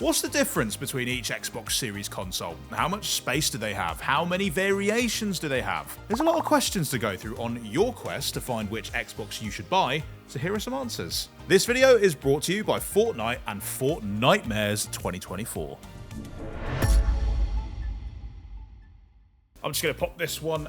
What's the difference between each Xbox Series console? How much space do they have? How many variations do they have? There's a lot of questions to go through on your quest to find which Xbox you should buy, so here are some answers. This video is brought to you by Fortnite and Fortnitemares 2024. I'm just going to pop this one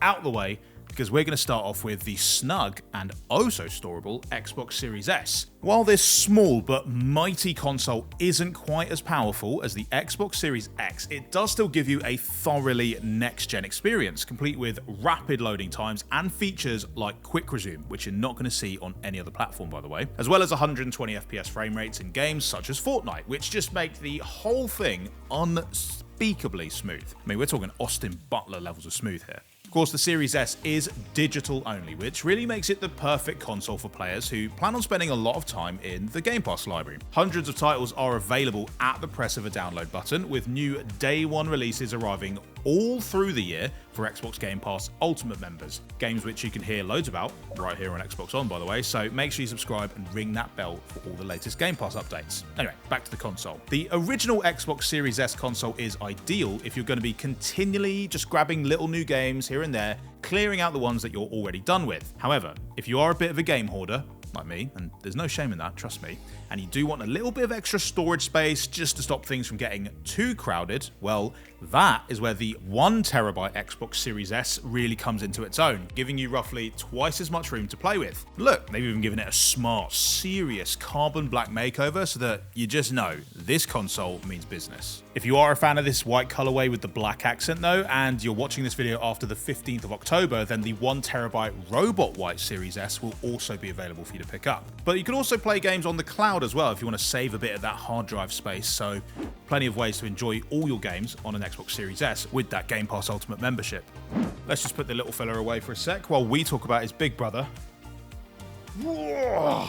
out the way because we're going to start off with the snug and oh so storable Xbox Series S. While this small but mighty console isn't quite as powerful as the Xbox Series X, it does still give you a thoroughly next-gen experience, complete with rapid loading times and features like Quick Resume, which you're not going to see on any other platform, by the way, as well as 120 FPS frame rates in games such as Fortnite, which just make the whole thing unspeakably smooth. I mean, we're talking Austin Butler levels of smooth here. Of course, the Series S is digital only, which really makes it the perfect console for players who plan on spending a lot of time in the Game Pass library. Hundreds of titles are available at the press of a download button, with new day one releases arriving all through the year for Xbox Game Pass Ultimate members. Games which you can hear loads about right here on Xbox On, by the way, so make sure you subscribe and ring that bell for all the latest Game Pass updates. Anyway, back to the console. The original Xbox Series S console is ideal if you're going to be continually just grabbing little new games here and there, clearing out the ones that you're already done with. However, if you are a bit of a game hoarder, like me, and there's no shame in that, trust me, and you do want a little bit of extra storage space just to stop things from getting too crowded, well, that is where the 1TB Xbox Series S really comes into its own, giving you roughly twice as much room to play with. Look, they've even given it a smart, serious carbon black makeover so that you just know this console means business. If you are a fan of this white colorway with the black accent though, and you're watching this video after the 15th of October, then the 1TB Robot White Series S will also be available for you to pick up. But you can also play games on the cloud as well if you want to save a bit of that hard drive space, so plenty of ways to enjoy all your games on an Xbox Series S with that Game Pass Ultimate membership. Let's just put the little fella away for a sec while we talk about his big brother, the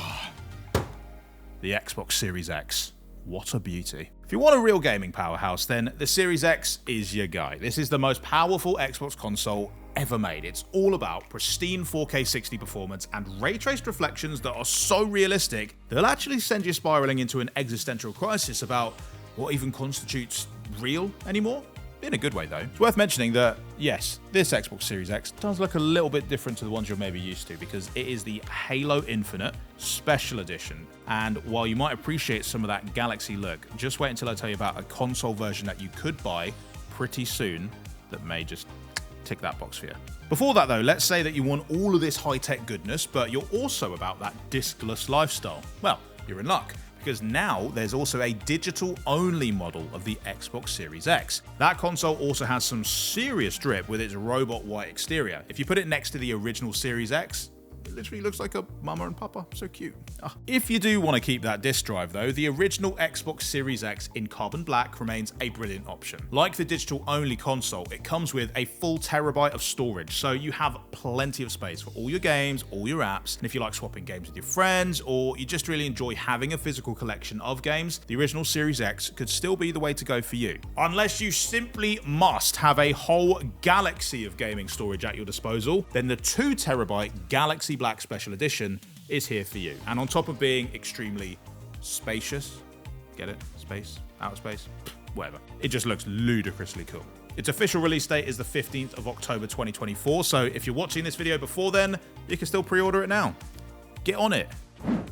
Xbox Series X. What a beauty. If you want a real gaming powerhouse, then the Series X is your guy. This is the most powerful Xbox console ever made. It's all about pristine 4K 60 performance and ray-traced reflections that are so realistic, they'll actually send you spiraling into an existential crisis about what even constitutes real anymore. In a good way, though. It's worth mentioning that, yes, this Xbox Series X does look a little bit different to the ones you're maybe used to because it is the Halo Infinite Special Edition. And while you might appreciate some of that Galaxy look, just wait until I tell you about a console version that you could buy pretty soon that may just tick that box for you. Before that, though, let's say that you want all of this high-tech goodness, but you're also about that discless lifestyle. Well, you're in luck, because now there's also a digital-only model of the Xbox Series X. That console also has some serious drip with its robot white exterior. If you put it next to the original Series X, it literally looks like a mama and papa. So cute. If you do want to keep that disk drive, though, the original Xbox Series X in carbon black remains a brilliant option. Like the digital-only console, it comes with a full terabyte of storage, so you have plenty of space for all your games, all your apps, and if you like swapping games with your friends, or you just really enjoy having a physical collection of games, the original Series X could still be the way to go for you. Unless you simply must have a whole galaxy of gaming storage at your disposal, then the 2TB Galaxy Black Special Edition is here for you. And on top of being extremely spacious, get it? Space? Outer space? Whatever. It just looks ludicrously cool. Its official release date is the 15th of October 2024, so if you're watching this video before then, you can still pre-order it now. Get on it.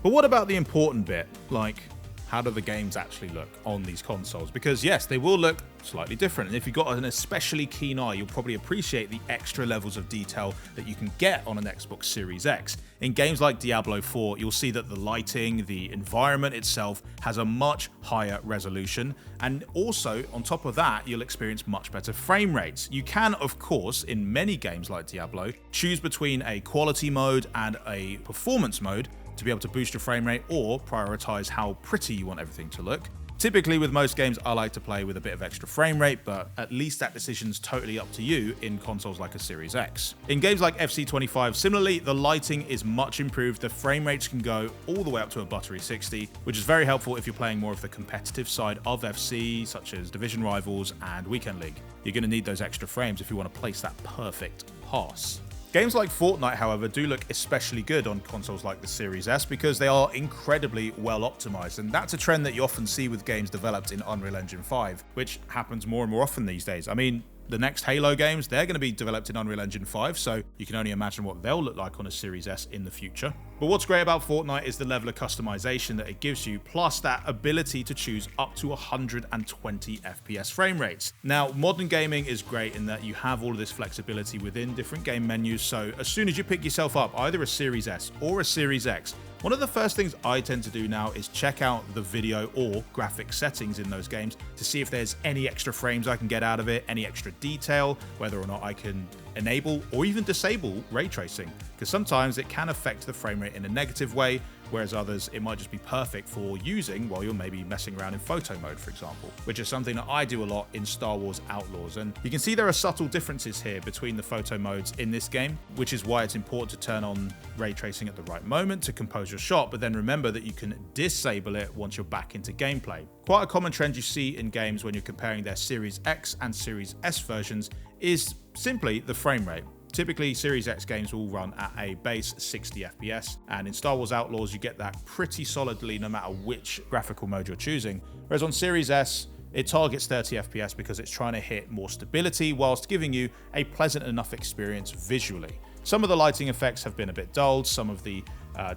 But what about the important bit? Like, how do the games actually look on these consoles? Because yes, they will look slightly different, and if you've got an especially keen eye, you'll probably appreciate the extra levels of detail that you can get on an Xbox Series X. In games like Diablo 4, you'll see that the lighting, the environment itself has a much higher resolution, and also on top of that, you'll experience much better frame rates. You can, of course, in many games like Diablo, choose between a quality mode and a performance mode to be able to boost your frame rate or prioritize how pretty you want everything to look. Typically with most games, I like to play with a bit of extra frame rate, but at least that decision's totally up to you in consoles like a Series X. In games like FC25, similarly, the lighting is much improved. The frame rates can go all the way up to a buttery 60, which is very helpful if you're playing more of the competitive side of FC, such as Division Rivals and Weekend League. You're going to need those extra frames if you want to place that perfect pass. Games like Fortnite, however, do look especially good on consoles like the Series S because they are incredibly well optimized, and that's a trend that you often see with games developed in Unreal Engine 5, which happens more and more often these days. I mean, the next Halo games, they're going to be developed in Unreal Engine 5, so you can only imagine what they'll look like on a Series S in the future. But what's great about Fortnite is the level of customization that it gives you, plus that ability to choose up to 120 FPS frame rates. Now, modern gaming is great in that you have all of this flexibility within different game menus, so as soon as you pick yourself up either a Series S or a Series X, one of the first things I tend to do now is check out the video or graphic settings in those games to see if there's any extra frames I can get out of it, any extra detail, whether or not I can enable or even disable ray tracing, because sometimes it can affect the frame rate in a negative way, whereas others it might just be perfect for using while you're maybe messing around in photo mode, for example, which is something that I do a lot in Star Wars Outlaws. And you can see there are subtle differences here between the photo modes in this game, which is why it's important to turn on ray tracing at the right moment to compose your shot, but then remember that you can disable it once you're back into gameplay. Quite a common trend you see in games when you're comparing their Series X and Series S versions is simply the frame rate. Typically, Series X games will run at a base 60 FPS, and in Star Wars Outlaws, you get that pretty solidly no matter which graphical mode you're choosing. Whereas on Series S, it targets 30 FPS because it's trying to hit more stability whilst giving you a pleasant enough experience visually. Some of the lighting effects have been a bit dulled, some of the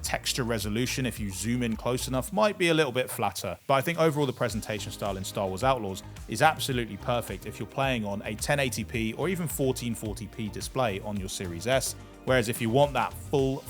texture resolution, if you zoom in close enough, might be a little bit flatter. But I think overall the presentation style in Star Wars Outlaws is absolutely perfect if you're playing on a 1080p or even 1440p display on your Series S. Whereas if you want that full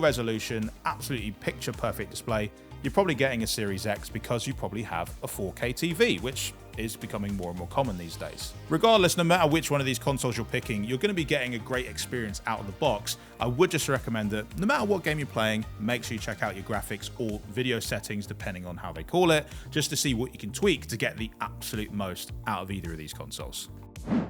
resolution, absolutely picture perfect display, you're probably getting a Series X because you probably have a 4K TV, which is becoming more and more common these days. Regardless, no matter which one of these consoles you're picking, you're going to be getting a great experience out of the box. I would just recommend that no matter what game you're playing, make sure you check out your graphics or video settings, depending on how they call it, just to see what you can tweak to get the absolute most out of either of these consoles.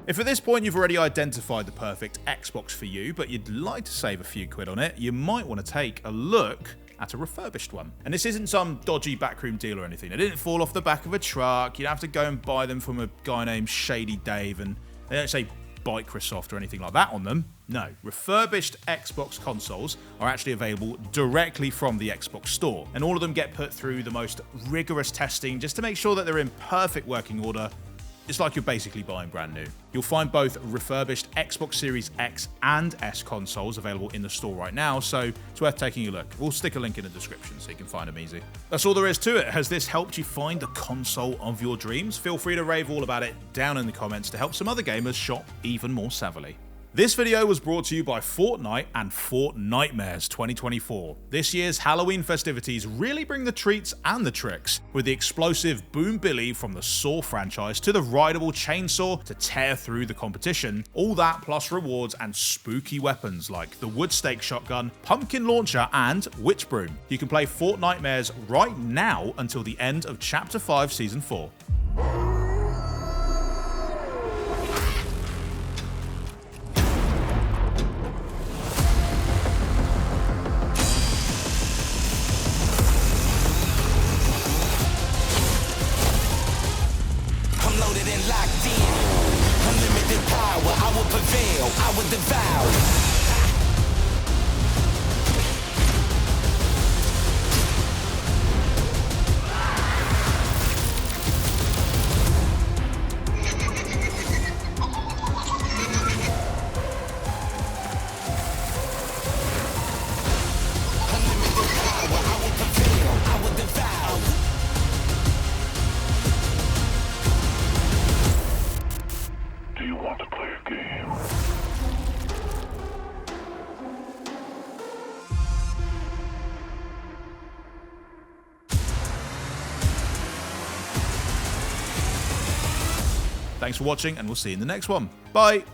If at this point you've already identified the perfect Xbox for you, but you'd like to save a few quid on it, you might want to take a look at a refurbished one. And this isn't some dodgy backroom deal or anything. They didn't fall off the back of a truck. You'd have to go and buy them from a guy named Shady Dave, and they don't say Microsoft or anything like that on them. No, refurbished Xbox consoles are actually available directly from the Xbox store, and all of them get put through the most rigorous testing just to make sure that they're in perfect working order. It's like you're basically buying brand new. You'll find both refurbished Xbox Series X and S consoles available in the store right now, so it's worth taking a look. We'll stick a link in the description so you can find them easy. That's all there is to it. Has this helped you find the console of your dreams? Feel free to rave all about it down in the comments to help some other gamers shop even more savvily. This video was brought to you by Fortnite and Fortnitemares 2024. This year's Halloween festivities really bring the treats and the tricks, with the explosive Boom Billy from the Saw franchise to the rideable chainsaw to tear through the competition. All that plus rewards and spooky weapons like the wood stake shotgun, pumpkin launcher, and witch broom. You can play Fortnitemares right now until the end of Chapter 5 Season 4. Locked in, unlimited power, I will prevail, I will devour. Thanks for watching, and we'll see you in the next one. Bye!